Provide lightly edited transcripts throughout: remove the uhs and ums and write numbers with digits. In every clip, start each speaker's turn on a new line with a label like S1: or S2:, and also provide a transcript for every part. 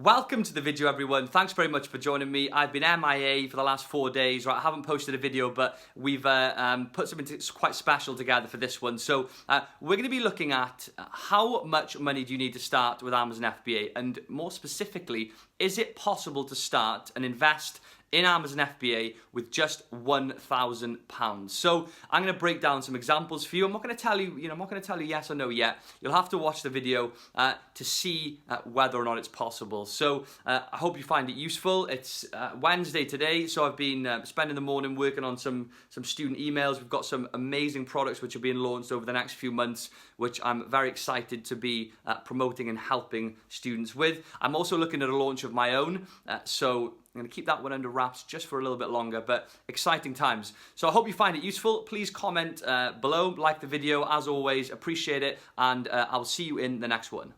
S1: Welcome to the video, everyone. Thanks very much for joining me. I've been MIA for the last 4 days. Right, I haven't posted a video, but we've put something quite special together for this one. So we're going to be looking at how much money do you need to start with Amazon FBA, and more specifically, is it possible to start and invest in Amazon FBA with just £1,000. So I'm going to break down some examples for you. I'm not going to tell you, I'm not going to tell you yes or no yet. You'll have to watch the video to see whether or not it's possible. So I hope you find it useful. It's Wednesday today, so I've been spending the morning working on some student emails. We've got some amazing products which are being launched over the next few months, which I'm very excited to be promoting and helping students with. I'm also looking at a launch of my own, so I'm going to keep that one under wraps just for a little bit longer, but exciting times. So I hope you find it useful. Please comment below, like the video, as always, appreciate it, and I'll see you in the next one.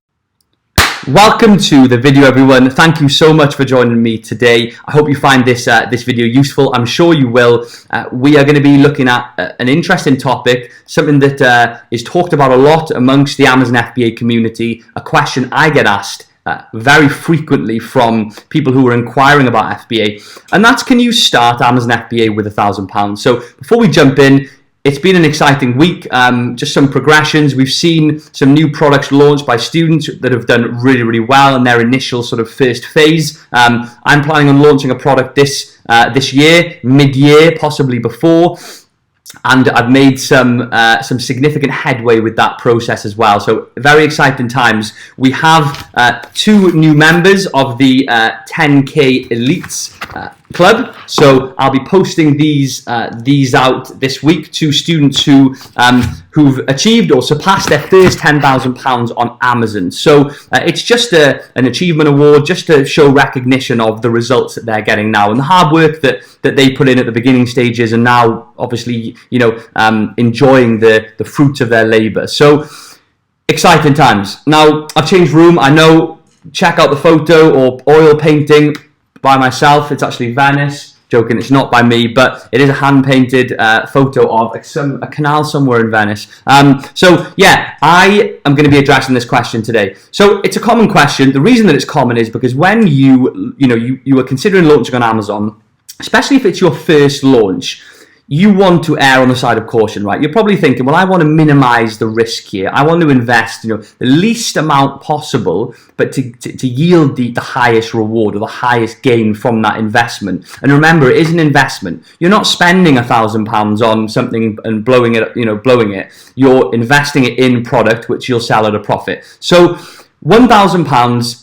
S1: Welcome to the video, everyone. Thank you so much for joining me today. I hope you find this video useful. I'm sure you will. We are going to be looking at an interesting topic, something that is talked about a lot amongst the Amazon FBA community, a question I get asked very frequently from people who are inquiring about FBA, and that's, can you start Amazon FBA with £1,000? So before we jump in, it's been an exciting week, just some progressions. We've seen some new products launched by students that have done really, really well in their initial sort of first phase. I'm planning on launching a product this year, mid-year, possibly before. And I've made some significant headway with that process as well. So very exciting times. We have 2 new members of the 10K Elites Club. So I'll be posting these out this week to students who've achieved or surpassed their first £10,000 on Amazon. So it's just an achievement award, just to show recognition of the results that they're getting now and the hard work that they put in at the beginning stages, and now obviously enjoying the fruits of their labor. So exciting times. Now I've changed room. I know, check out the photo or oil painting by myself. It's actually Venice. Joking, it's not by me, but it is a hand-painted photo of a canal somewhere in Venice. So yeah, I am going to be addressing this question today. So it's a common question. The reason that it's common is because when you are considering launching on Amazon, especially if it's your first launch, you want to err on the side of caution, right? You're probably thinking, well, I want to minimize the risk here. I want to invest, the least amount possible, but to yield the highest reward or the highest gain from that investment. And remember, it is an investment. You're not spending £1,000 on something and blowing it. You're investing it in product which you'll sell at a profit. So £1,000.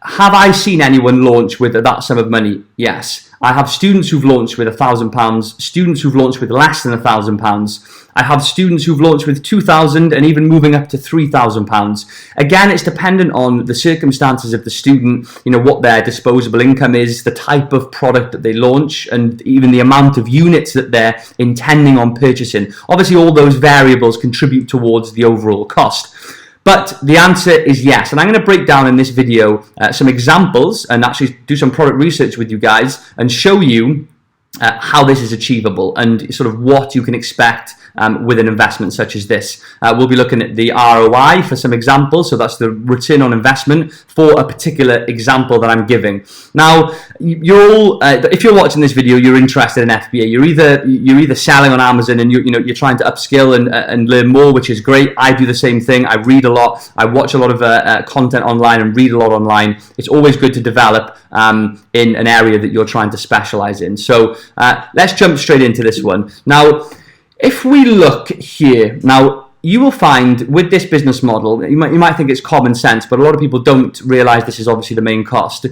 S1: Have I seen anyone launch with that sum of money? Yes. I have students who've launched with £1,000, students who've launched with less than £1,000. I have students who've launched with £2,000 and even moving up to £3,000. Again, it's dependent on the circumstances of the student, what their disposable income is, the type of product that they launch, and even the amount of units that they're intending on purchasing. Obviously, all those variables contribute towards the overall cost. But the answer is yes, and I'm going to break down in this video some examples and actually do some product research with you guys and show you how this is achievable and sort of what you can expect with an investment such as this. We'll be looking at the ROI for some examples, so that's the return on investment for a particular example that I'm giving. Now, you're all, if you're watching this video, you're interested in FBA. You're either selling on Amazon and you're trying to upskill and learn more, which is great. I do the same thing. I read a lot. I watch a lot of content online and read a lot online. It's always good to develop in an area that you're trying to specialize in. So let's jump straight into this one. Now, if we look here, now you will find with this business model, you might think it's common sense, but a lot of people don't realize this is obviously the main cost.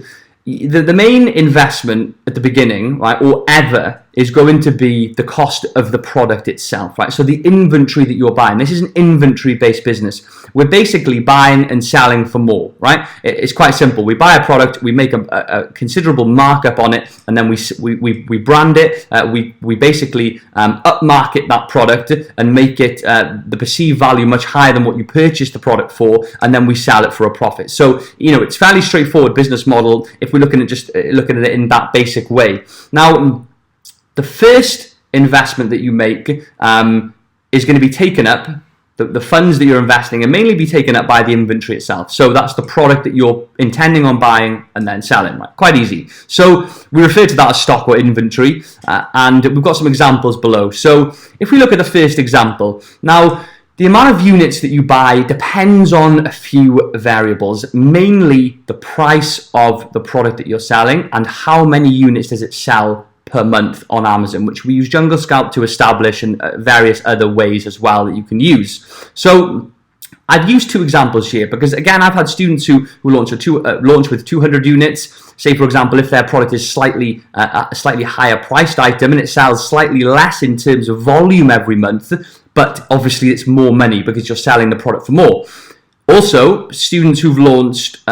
S1: The main investment at the beginning, right, or ever, is going to be the cost of the product itself, right? So the inventory that you're buying. This is an inventory-based business. We're basically buying and selling for more, right? It's quite simple. We buy a product, we make a considerable markup on it, and then we brand it. We basically upmarket that product and make it the perceived value much higher than what you purchased the product for, and then we sell it for a profit. So it's fairly straightforward business model if we're looking at it in that basic way. Now, the first investment that you make is going to be taken up the funds that you're investing in mainly be taken up by the inventory itself. So that's the product that you're intending on buying and then selling, right? Quite easy. So we refer to that as stock or inventory, and we've got some examples below. So if we look at the first example, now the amount of units that you buy depends on a few variables, mainly the price of the product that you're selling and how many units does it sell per month on Amazon, which we use Jungle Scout to establish, and various other ways as well that you can use. So I've used two examples here because, again, I've had students who launch with 200 units. Say, for example, if their product is a slightly higher priced item and it sells slightly less in terms of volume every month, but obviously it's more money because you're selling the product for more. Also, students who've launched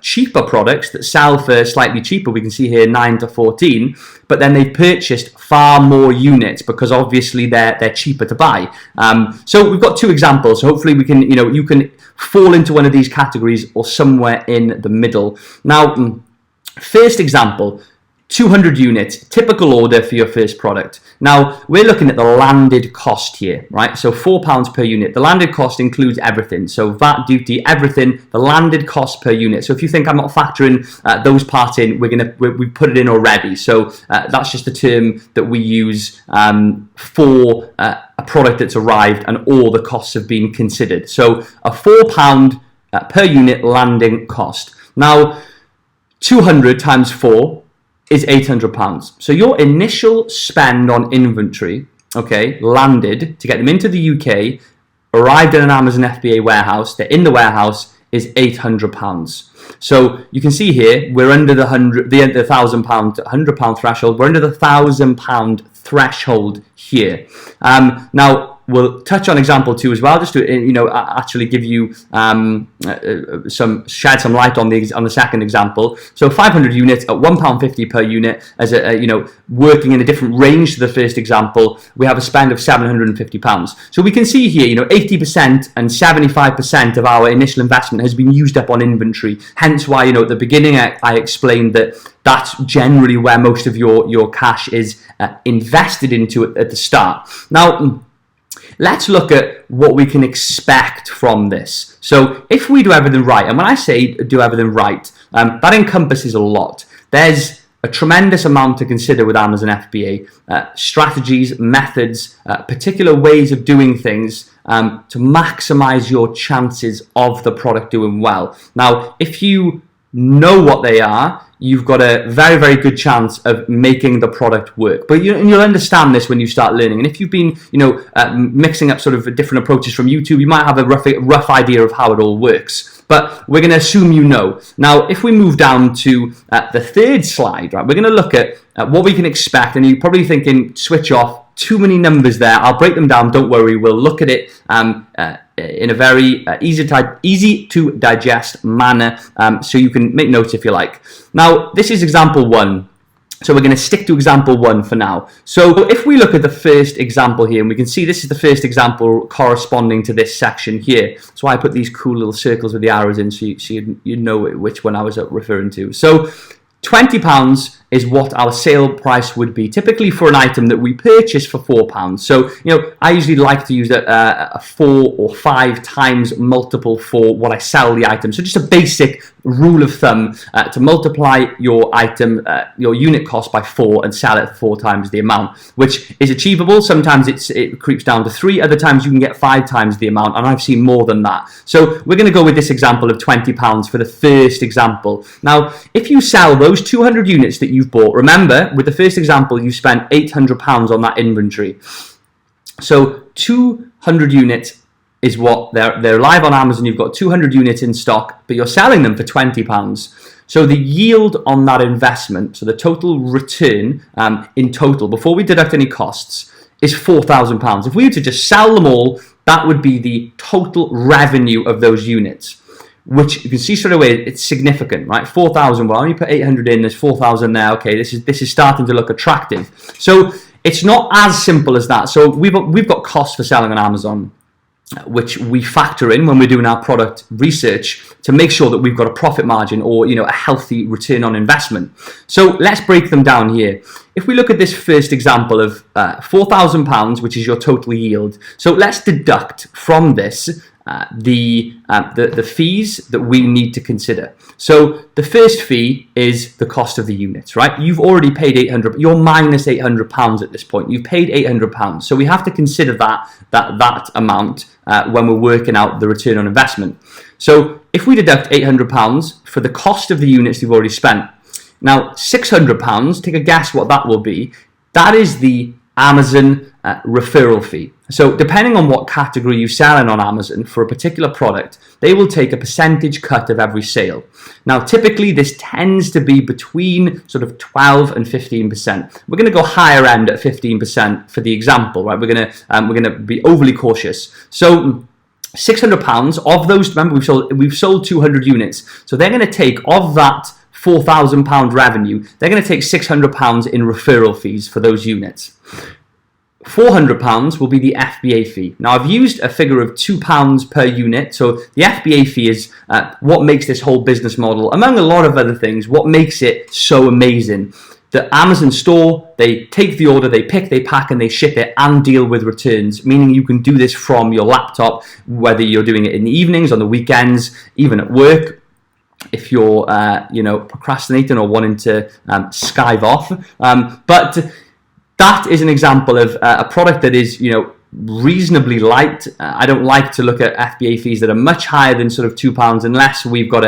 S1: cheaper products that sell for slightly cheaper, we can see here 9 to 14, but then they've purchased far more units because obviously they're cheaper to buy. So we've got two examples. So hopefully we can, you can fall into one of these categories or somewhere in the middle. Now, first example, 200 units, typical order for your first product. Now, we're looking at the landed cost here, right? So £4 per unit. The landed cost includes everything. So VAT, duty, everything, the landed cost per unit. So if you think I'm not factoring those parts in, we put it in already. So that's just the term that we use for a product that's arrived and all the costs have been considered. So a £4 per unit landing cost. Now, 200 times 4 is £800. So your initial spend on inventory, okay, landed to get them into the UK, arrived in an Amazon FBA warehouse, they're in the warehouse, is £800. So you can see here, we're under the £1,000 threshold. We're under the £1,000 threshold here. Now, we'll touch on example 2 as well, just to actually give you shed some light on the second example. So 500 units at £1.50 per unit, as working in a different range to the first example, we have a spend of £750. So we can see here, 80% and 75% of our initial investment has been used up on inventory. Hence why, at the beginning I explained that that's generally where most of your cash is invested into at the start. Now, let's look at what we can expect from this. So if we do everything right, and when I say do everything right, that encompasses a lot. There's a tremendous amount to consider with Amazon FBA, strategies, methods, particular ways of doing things to maximize your chances of the product doing well. Now, if you know what they are, you've got a very, very good chance of making the product work. But you'll understand this when you start learning. And if you've been, mixing up sort of different approaches from YouTube, you might have a rough idea of how it all works. But we're going to assume you know. Now, if we move down to the third slide, right, we're going to look at what we can expect. And you're probably thinking, switch off. Too many numbers there. I'll break them down. Don't worry. We'll look at it in a very easy to digest manner, so you can make notes if you like. Now, this is example 1. So we're going to stick to example 1 for now. So if we look at the first example here, and we can see this is the first example corresponding to this section here. That's why I put these cool little circles with the arrows in, so you know which one I was referring to. So £20 is what our sale price would be, typically for an item that we purchase for £4. So, I usually like to use a 4 or 5 times multiple for what I sell the item. So just a basic rule of thumb to multiply your item, your unit cost by 4 and sell it for 4 times the amount, which is achievable. Sometimes it creeps down to 3, other times you can get 5 times the amount, and I've seen more than that. So we're going to go with this example of £20 for the first example. Now, if you sell those 200 units that you've bought, remember, with the first example, you spent £800 on that inventory. So 200 units is what they're live on Amazon. You've got 200 units in stock, but you're selling them for £20. So the yield on that investment, so the total return in total, before we deduct any costs, is £4,000. If we were to just sell them all, that would be the total revenue of those units, which you can see straight away, it's significant, right? 4,000, well, I only put 800 in, there's 4,000 there. Okay, this is starting to look attractive. So it's not as simple as that. So we've got costs for selling on Amazon. which we factor in when we're doing our product research to make sure that we've got a profit margin or a healthy return on investment. So let's break them down here. If we look at this first example of £4,000, which is your total yield, so let's deduct from this the fees that we need to consider. So the first fee is the cost of the units, right? You've already paid £800. You're minus £800 at this point. You've paid £800, so we have to consider that amount when we're working out the return on investment. So if we deduct £800 for the cost of the units you've already spent, now £600, take a guess what that will be. That is the Amazon referral fee. So depending on what category you're selling on Amazon for a particular product, they will take a percentage cut of every sale. Now typically this tends to be between sort of 12 and 15%. We're going to go higher end at 15% for the example, right? We're going to be overly cautious. So £600 of those, remember we've sold 200 units. So they're going to take of that £4,000 revenue, they're going to take £600 in referral fees for those units. £400 will be the FBA fee. Now I've used a figure of £2 per unit. So the FBA fee is what makes this whole business model, among a lot of other things, what makes it so amazing. The Amazon store, they take the order, they pick, they pack, and they ship it and deal with returns, meaning you can do this from your laptop, whether you're doing it in the evenings, on the weekends, even at work. If you're, procrastinating or wanting to skive off. But that is an example of a product that is, reasonably light. I don't like to look at FBA fees that are much higher than sort of £2 unless we've got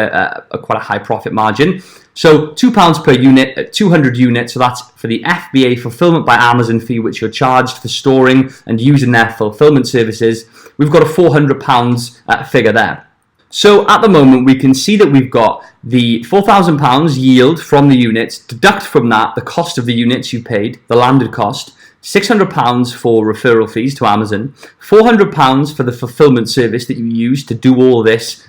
S1: quite a high profit margin. So £2 per unit at 200 units. So that's for the FBA fulfillment by Amazon fee, which you're charged for storing and using their fulfillment services. We've got a £400 figure there. So at the moment, we can see that we've got the £4,000 yield from the units, deduct from that the cost of the units you paid, the landed cost, £600 for referral fees to Amazon, £400 for the fulfillment service that you use to do all this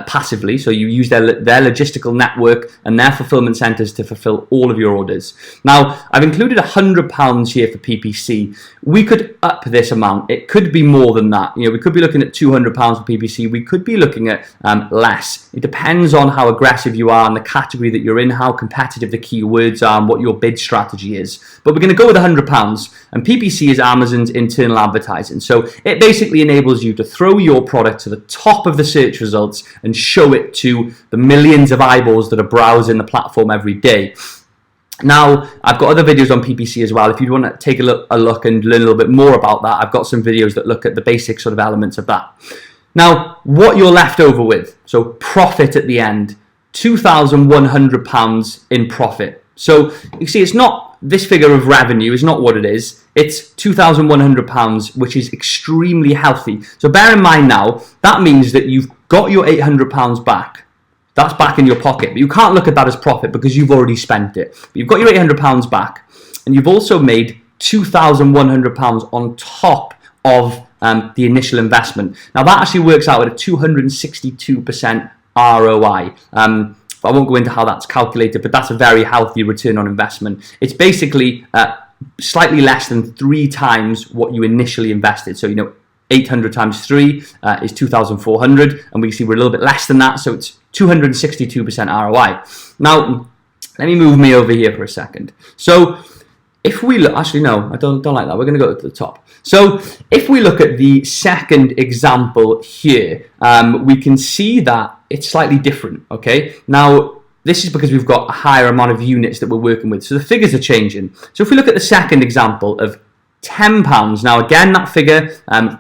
S1: passively. So you use their logistical network and their fulfillment centers to fulfill all of your orders. Now, I've included £100 here for PPC. We could up this amount. It could be more than that. We could be looking at £200 for PPC. We could be looking at less. It depends on how aggressive you are and the category that you're in, how competitive the keywords are, and what your bid strategy is. But we're going to go with £100. And PPC is Amazon's internal advertising. So it basically enables you to throw your product to the top of the search results and show it to the millions of eyeballs that are browsing the platform every day. Now, I've got other videos on PPC as well. If you want to take a look and learn a little bit more about that, I've got some videos that look at the basic sort of elements of that. Now, what you're left over with, so profit at the end, £2,100 in profit. So you see, it's not, this figure of revenue is not what it is. It's £2,100, which is extremely healthy. So bear in mind now, that means that you've got your £800 back. That's back in your pocket. But you can't look at that as profit because you've already spent it. But you've got your £800 back. And you've also made £2,100 on top of the initial investment. Now that actually works out at a 262% ROI. I won't go into how that's calculated, but that's a very healthy return on investment. It's basically slightly less than 3 times what you initially invested. So, 800 times 3 is 2,400, and we can see we're a little bit less than that, so it's 262% ROI. Now, let me move me over here for a second. So, if we look, actually no, I don't like that. We're going to go to the top. So, if we look at the second example here, we can see that it's slightly different, okay? Now, this is because we've got a higher amount of units that we're working with, so the figures are changing. So if we look at the second example of £10, now again, that figure, I've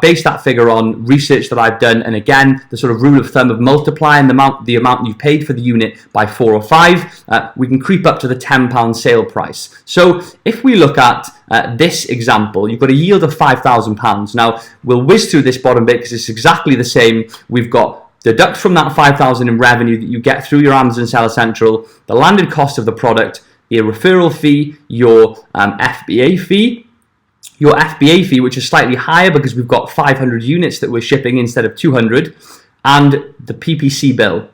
S1: based that figure on research that I've done, and again, the sort of rule of thumb of multiplying the amount you've paid for the unit by 4 or 5, we can creep up to the £10 sale price. So if we look at this example, you've got a yield of £5,000. Now, we'll whiz through this bottom bit because it's exactly the same. We've got deduct from that $5,000 in revenue that you get through your Amazon Seller Central, the landed cost of the product, your referral fee, your FBA fee, which is slightly higher because we've got 500 units that we're shipping instead of 200, and the PPC bill.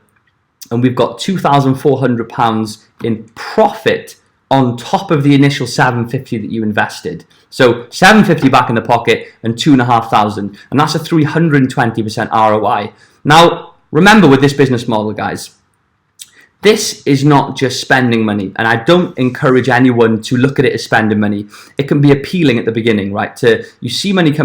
S1: And we've got £2,400 in profit on top of the initial $750 that you invested. So $750 back in the pocket and $2,500, and that's a 320% ROI. Now, remember with this business model, guys, this is not just spending money, and I don't encourage anyone to look at it as spending money. It can be appealing at the beginning, right? You see money coming